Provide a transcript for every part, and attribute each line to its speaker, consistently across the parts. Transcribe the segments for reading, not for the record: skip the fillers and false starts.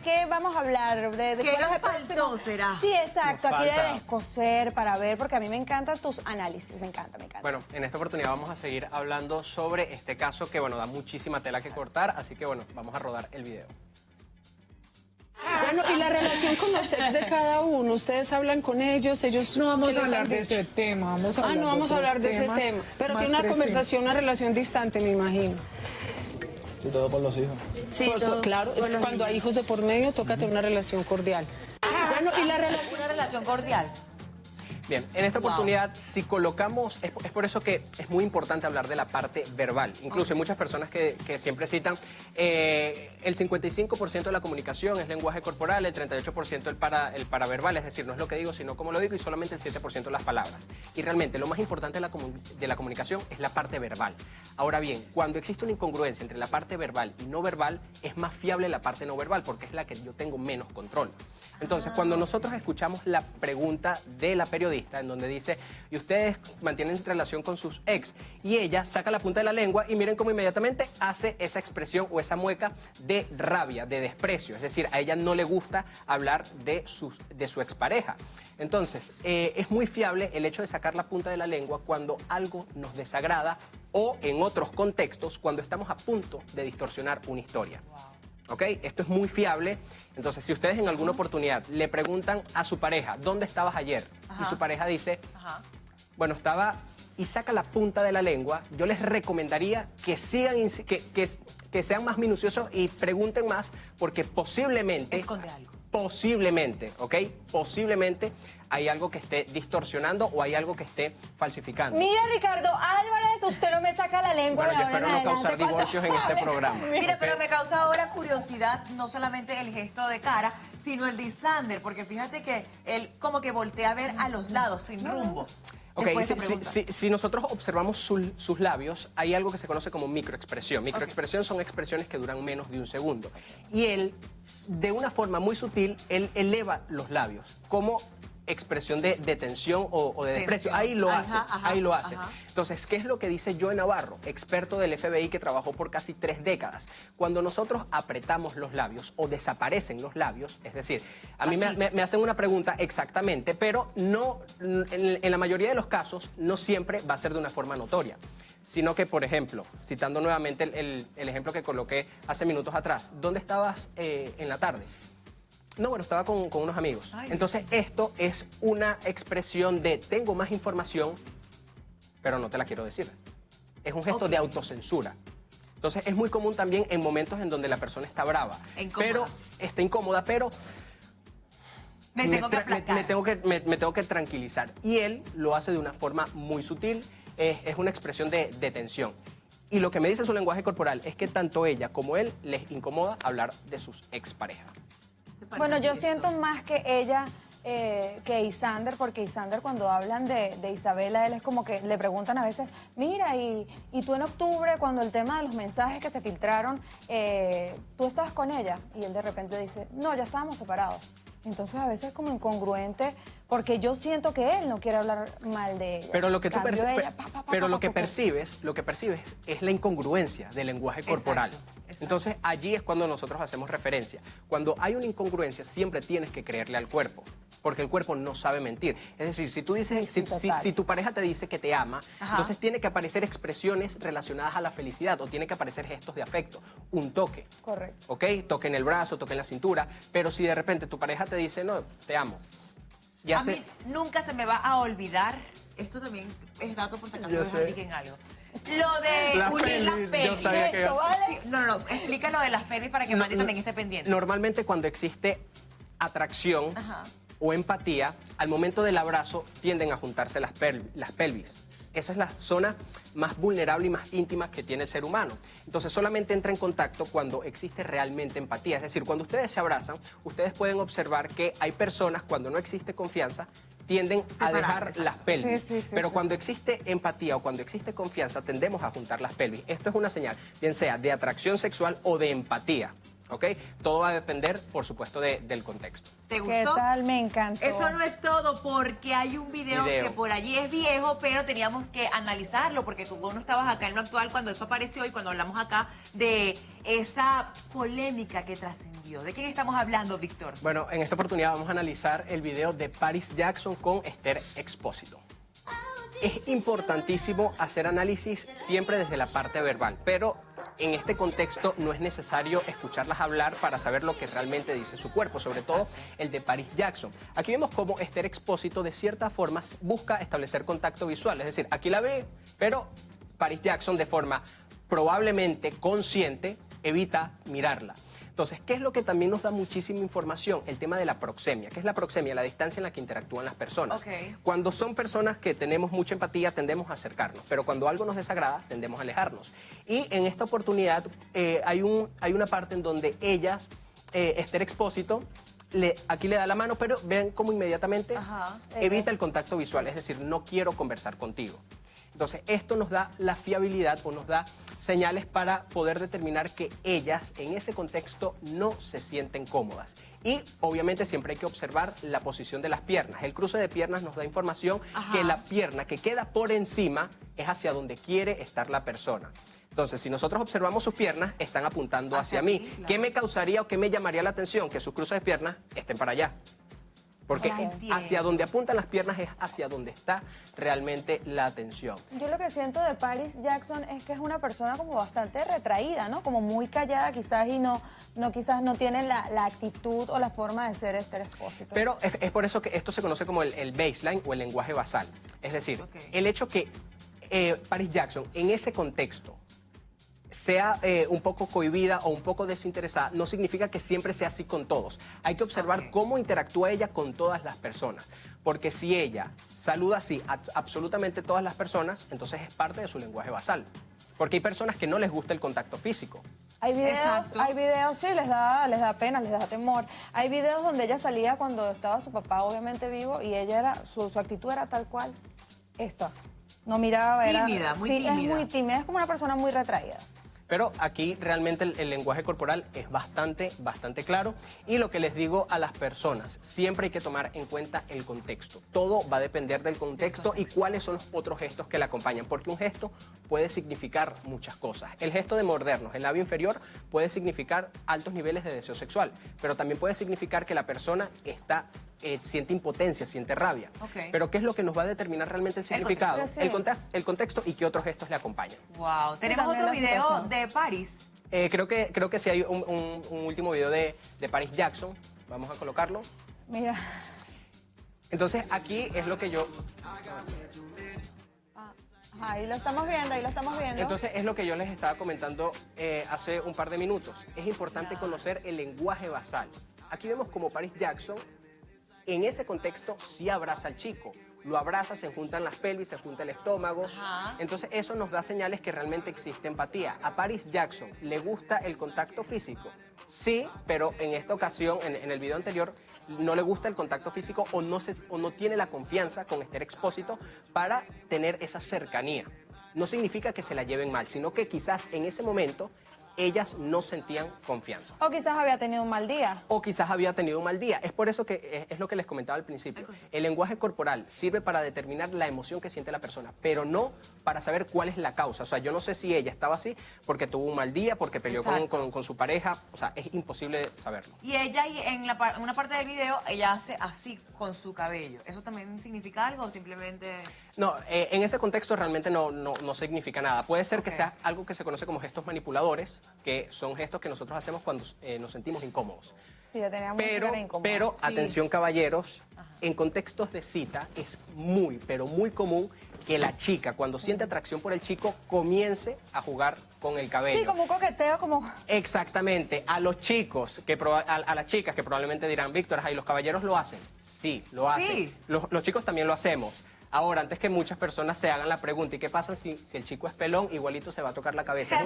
Speaker 1: ¿qué vamos a hablar? ¿De
Speaker 2: ¿Qué
Speaker 1: cuál es
Speaker 2: nos
Speaker 1: el próximo?
Speaker 2: faltó, será?
Speaker 1: Sí, exacto,
Speaker 3: Nos
Speaker 1: aquí de
Speaker 3: falta.
Speaker 1: descoser para ver, porque a mí me encantan tus análisis, me encanta.
Speaker 3: Bueno, en esta oportunidad vamos a seguir hablando sobre este caso que, bueno, da muchísima tela que cortar, así que, bueno, vamos a rodar el video.
Speaker 4: Bueno, y la relación con los ex de cada uno, ustedes hablan con ellos,
Speaker 5: No vamos
Speaker 4: ¿qué
Speaker 5: a
Speaker 4: les
Speaker 5: hablar
Speaker 4: han
Speaker 5: de
Speaker 4: dicho?
Speaker 5: ese tema, vamos a hablar
Speaker 4: No vamos a hablar de ese
Speaker 5: temas
Speaker 4: tema, pero
Speaker 5: más
Speaker 4: tiene una
Speaker 5: presentes.
Speaker 4: conversación, una relación distante, me imagino.
Speaker 6: Sí, todo por los hijos.
Speaker 1: Sí,
Speaker 4: Claro, es que cuando hay hijos de por medio toca tener una relación cordial. Bueno, y la relación...
Speaker 2: Una relación cordial.
Speaker 3: Bien, en esta
Speaker 2: Wow.
Speaker 3: oportunidad, si colocamos, es por eso que es muy importante hablar de la parte verbal. Incluso hay muchas personas que siempre citan, el 55% de la comunicación es lenguaje corporal, el 38% el paraverbal, es decir, no es lo que digo, sino cómo lo digo, y solamente el 7% las palabras. Y realmente lo más importante de la comunicación es la parte verbal. Ahora bien, cuando existe una incongruencia entre la parte verbal y no verbal, es más fiable la parte no verbal, porque es la que yo tengo menos control. Entonces, cuando nosotros escuchamos la pregunta de la periodista, en donde dice, y ustedes mantienen relación con sus ex, y ella saca la punta de la lengua y miren cómo inmediatamente hace esa expresión o esa mueca de rabia, de desprecio. Es decir, a ella no le gusta hablar de su expareja. Entonces, es muy fiable el hecho de sacar la punta de la lengua cuando algo nos desagrada o en otros contextos cuando estamos a punto de distorsionar una historia. ¿Ok? Esto es muy fiable. Entonces, si ustedes en alguna oportunidad le preguntan a su pareja, ¿dónde estabas ayer? Y su pareja dice, bueno, estaba... y saca la punta de la lengua, yo les recomendaría que sigan, que sean más minuciosos y pregunten más, porque posiblemente...
Speaker 2: Esconde algo.
Speaker 3: Posiblemente, ¿ok? Posiblemente hay algo que esté distorsionando o hay algo que esté falsificando.
Speaker 1: Mira, Ricardo Álvarez, usted no me saca la lengua.
Speaker 3: Bueno, yo
Speaker 1: de ahora
Speaker 3: espero
Speaker 1: en
Speaker 3: no
Speaker 1: adelante
Speaker 3: causar
Speaker 1: cuando
Speaker 3: divorcios en este
Speaker 1: hable.
Speaker 3: programa.
Speaker 2: Mira, pero me causa ahora curiosidad, no solamente el gesto de cara, sino el de Isander, porque fíjate que él como que voltea a ver a los lados, sin rumbo.
Speaker 3: Ok,
Speaker 2: Después de esa pregunta.
Speaker 3: si nosotros observamos sus labios, hay algo que se conoce como microexpresión. Microexpresión son expresiones que duran menos de un segundo. Y él, de una forma muy sutil, él eleva los labios como expresión de tensión o de desprecio. Ahí lo hace, ahí lo hace. Entonces, ¿qué es lo que dice Joe Navarro, experto del FBI que trabajó por casi 3 décadas? Cuando nosotros apretamos los labios o desaparecen los labios, es decir, a mí me hacen una pregunta exactamente, pero no, en la mayoría de los casos, no siempre va a ser de una forma notoria. Sino que, por ejemplo, citando nuevamente el ejemplo que coloqué hace minutos atrás, ¿dónde estabas en la tarde? No, bueno, estaba con unos amigos. Entonces, esto es una expresión de tengo más información, pero no te la quiero decir. Es un gesto de autocensura. Entonces, es muy común también en momentos en donde la persona está brava. Pero está incómoda, pero
Speaker 2: Me tengo que aplacar.
Speaker 3: me tengo que tranquilizar. Y él lo hace de una forma muy sutil. Es una expresión de tensión. Y lo que me dice su lenguaje corporal es que tanto ella como él les incomoda hablar de sus exparejas.
Speaker 1: Bueno, yo siento más que ella, que Isander, porque Isander cuando hablan de Isabela, él es como que le preguntan a veces, mira, y tú en octubre, cuando el tema de los mensajes que se filtraron, tú estabas con ella, y él de repente dice, no, ya estábamos separados. Entonces a veces es como incongruente, porque yo siento que él no quiere hablar mal de ella.
Speaker 3: Pero lo que tú
Speaker 1: percibes,
Speaker 3: percibes es la incongruencia del lenguaje corporal.
Speaker 2: Exacto.
Speaker 3: Entonces allí es cuando nosotros hacemos referencia. Cuando hay una incongruencia siempre tienes que creerle al cuerpo, porque el cuerpo no sabe mentir. Es decir, si tú dices, si tu pareja te dice que te ama, entonces tiene que aparecer expresiones relacionadas a la felicidad o tiene que aparecer gestos de afecto, un toque.
Speaker 1: Correcto.
Speaker 3: ¿Ok? Toque en el brazo, toque en la cintura, pero si de repente tu pareja te dice, no, te amo.
Speaker 2: A mí nunca se me va a olvidar, esto también es dato por si acaso me expliquen algo. Lo de unir las pelvis.
Speaker 3: Yo sabía que...
Speaker 2: Sí, no, explica lo de las pelvis para que Mandy también esté pendiente.
Speaker 3: Normalmente cuando existe atracción o empatía, al momento del abrazo tienden a juntarse las pelvis. Esa es la zona más vulnerable y más íntima que tiene el ser humano. Entonces solamente entra en contacto cuando existe realmente empatía. Es decir, cuando ustedes se abrazan, ustedes pueden observar que hay personas, cuando no existe confianza, tienden a dejar las pelvis. Pero cuando existe empatía o cuando existe confianza, tendemos a juntar las pelvis. Esto es una señal, bien sea de atracción sexual o de empatía. ¿ok? Todo va a depender, por supuesto, del contexto.
Speaker 2: ¿Te
Speaker 1: ¿Qué
Speaker 2: gustó?
Speaker 1: tal? Me encantó.
Speaker 2: Eso no es todo, porque hay un video que por allí es viejo, pero teníamos que analizarlo, porque tú no estabas acá en lo actual cuando eso apareció y cuando hablamos acá de esa polémica que trascendió. ¿De quién estamos hablando, Víctor?
Speaker 3: Bueno, en esta oportunidad vamos a analizar el video de Paris Jackson con Esther Expósito. Es importantísimo hacer análisis siempre desde la parte verbal, pero en este contexto no es necesario escucharlas hablar para saber lo que realmente dice su cuerpo, sobre todo el de Paris Jackson. Aquí vemos cómo Esther Expósito de cierta forma busca establecer contacto visual, es decir, aquí la ve, pero Paris Jackson de forma probablemente consciente evita mirarla. Entonces, ¿qué es lo que también nos da muchísima información? El tema de la proxemia. ¿Qué es la proxemia? La distancia en la que interactúan las personas.
Speaker 2: Ok.
Speaker 3: Cuando son personas que tenemos mucha empatía, tendemos a acercarnos, pero cuando algo nos desagrada, tendemos a alejarnos. Y en esta oportunidad hay una parte en donde ellas, Esther Expósito, aquí le da la mano, pero ven cómo inmediatamente evita el contacto visual, es decir, no quiero conversar contigo. Entonces, esto nos da la fiabilidad o nos da señales para poder determinar que ellas en ese contexto no se sienten cómodas. Y obviamente siempre hay que observar la posición de las piernas. El cruce de piernas nos da información que la pierna que queda por encima es hacia donde quiere estar la persona. Entonces, si nosotros observamos sus piernas, están apuntando hacia mí.
Speaker 2: Claro.
Speaker 3: ¿Qué me causaría o qué me llamaría la atención? Que sus cruces de piernas estén para allá. Porque
Speaker 2: Ya entiendo.
Speaker 3: hacia donde apuntan las piernas es hacia donde está realmente la atención.
Speaker 1: Yo lo que siento de Paris Jackson es que es una persona como bastante retraída, ¿no? Como muy callada quizás y quizás no tiene la actitud o la forma de ser Esther Expósito.
Speaker 3: Pero es por eso que esto se conoce como el baseline o el lenguaje basal. Es decir, el hecho que Paris Jackson en ese contexto sea un poco cohibida o un poco desinteresada, no significa que siempre sea así con todos. Hay que observar cómo interactúa ella con todas las personas. Porque si ella saluda así a absolutamente todas las personas, entonces es parte de su lenguaje basal. Porque hay personas que no les gusta el contacto físico.
Speaker 1: Hay
Speaker 2: Exacto.
Speaker 1: videos, sí, les da pena, les da temor. Hay videos donde ella salía cuando estaba su papá obviamente vivo y ella era, su actitud era tal cual esta. No miraba, era...
Speaker 2: Tímida, muy
Speaker 1: sí,
Speaker 2: tímida.
Speaker 1: es muy tímida, es como una persona muy retraída.
Speaker 3: Pero aquí realmente el lenguaje corporal es bastante claro. Y lo que les digo a las personas, siempre hay que tomar en cuenta el contexto. Todo va a depender del contexto y cuáles son los otros gestos que le acompañan. Porque un gesto puede significar muchas cosas. El gesto de mordernos, el labio inferior, puede significar altos niveles de deseo sexual. Pero también puede significar que la persona siente impotencia, siente rabia. Pero ¿qué es lo que nos va a determinar realmente el significado? El contexto y qué otros gestos le acompañan.
Speaker 2: Wow. Tenemos
Speaker 1: también
Speaker 2: otro
Speaker 1: la
Speaker 2: video
Speaker 1: situación.
Speaker 2: de Paris.
Speaker 3: Creo que sí hay un último video de Paris Jackson. Vamos a colocarlo.
Speaker 1: Mira.
Speaker 3: Entonces aquí es lo que yo...
Speaker 1: Ahí lo estamos viendo, ahí lo estamos viendo.
Speaker 3: Entonces es lo que yo les estaba comentando hace un par de minutos. Es importante conocer el lenguaje basal. Aquí vemos como Paris Jackson en ese contexto sí abraza al chico. Lo abraza, se juntan las pelvis, se junta el estómago. Entonces eso nos da señales que realmente existe empatía. A Paris Jackson le gusta el contacto físico. Sí, pero en esta ocasión, en el video anterior, no le gusta el contacto físico o no tiene la confianza con Esther Expósito para tener esa cercanía. No significa que se la lleven mal, sino que quizás en ese momento ellas no sentían confianza.
Speaker 1: O quizás había tenido un mal día.
Speaker 3: O quizás había tenido un mal día. Es por eso que es lo que les comentaba al principio. El lenguaje corporal sirve para determinar la emoción que siente la persona, pero no para saber cuál es la causa. O sea, yo no sé si ella estaba así porque tuvo un mal día, porque peleó con su pareja. O sea, es imposible saberlo.
Speaker 2: Y ella, en una parte del video, ella hace así con su cabello. ¿Eso también significa algo o simplemente...?
Speaker 3: No, en ese contexto realmente no significa nada. Puede ser que sea algo que se conoce como gestos manipuladores, que son gestos que nosotros hacemos cuando nos sentimos incómodos.
Speaker 1: Sí, yo tenía mucha cara incómoda.
Speaker 3: Pero atención caballeros, en contextos de cita es muy, pero muy común que la chica, cuando siente atracción por el chico, comience a jugar con el cabello.
Speaker 1: Sí, como un coqueteo, como...
Speaker 3: Exactamente. A los chicos, a las chicas que probablemente dirán, Víctor, ¿y los caballeros lo hacen? Sí, lo hacen.
Speaker 2: Sí.
Speaker 3: Los chicos también lo hacemos. Ahora, antes que muchas personas se hagan la pregunta, ¿y qué pasa si el chico es pelón? Igualito se va a tocar la cabeza.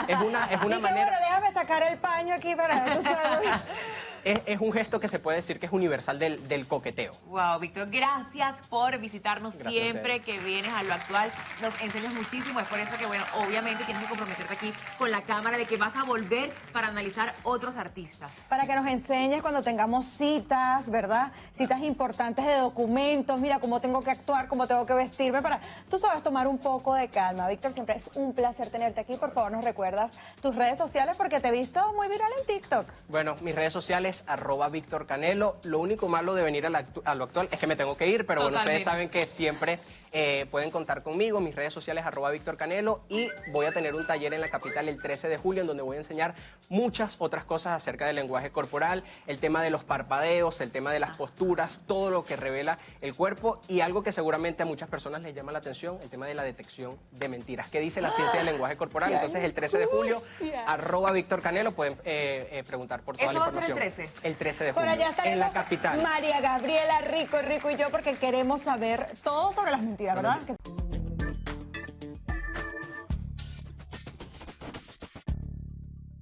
Speaker 3: Es una
Speaker 1: Y que
Speaker 3: manera...
Speaker 1: bueno, déjame sacar el paño aquí para...
Speaker 3: es un gesto que se puede decir que es universal del coqueteo.
Speaker 2: Wow, Víctor, gracias por visitarnos
Speaker 3: Gracias
Speaker 2: siempre que vienes a Lo Actual. Nos enseñas muchísimo, es por eso que, bueno, obviamente tienes que comprometerte aquí con la cámara de que vas a volver para analizar otros artistas.
Speaker 1: Para que nos enseñes cuando tengamos citas, ¿verdad? Citas importantes de documentos, mira cómo tengo que actuar, cómo tengo que vestirme para, tú sabes, tomar un poco de calma. Víctor, siempre es un placer tenerte aquí. Por favor, nos recuerdas tus redes sociales porque te he visto muy viral en TikTok.
Speaker 3: Bueno, mis redes sociales, @Víctor Canelo. Lo único malo de venir a Lo Actual es que me tengo que ir, pero bueno, ustedes saben que siempre pueden contar conmigo. Mis redes sociales, @Víctor Canelo, y voy a tener un taller en la capital el 13 de julio en donde voy a enseñar muchas otras cosas acerca del lenguaje corporal, el tema de los parpadeos, el tema de las posturas, todo lo que revela el cuerpo, y algo que seguramente a muchas personas les llama la atención, el tema de la detección de mentiras. ¿Qué dice la ciencia del lenguaje corporal? Entonces el 13 de julio, @Víctor Canelo, pueden preguntar por toda la información.
Speaker 2: ¿Eso va a ser el 13?
Speaker 3: El 13 de
Speaker 1: Por
Speaker 3: julio,
Speaker 1: allá estaremos
Speaker 3: en la capital.
Speaker 1: María Gabriela, Rico y yo, porque queremos saber todo sobre las mentiras, ¿verdad?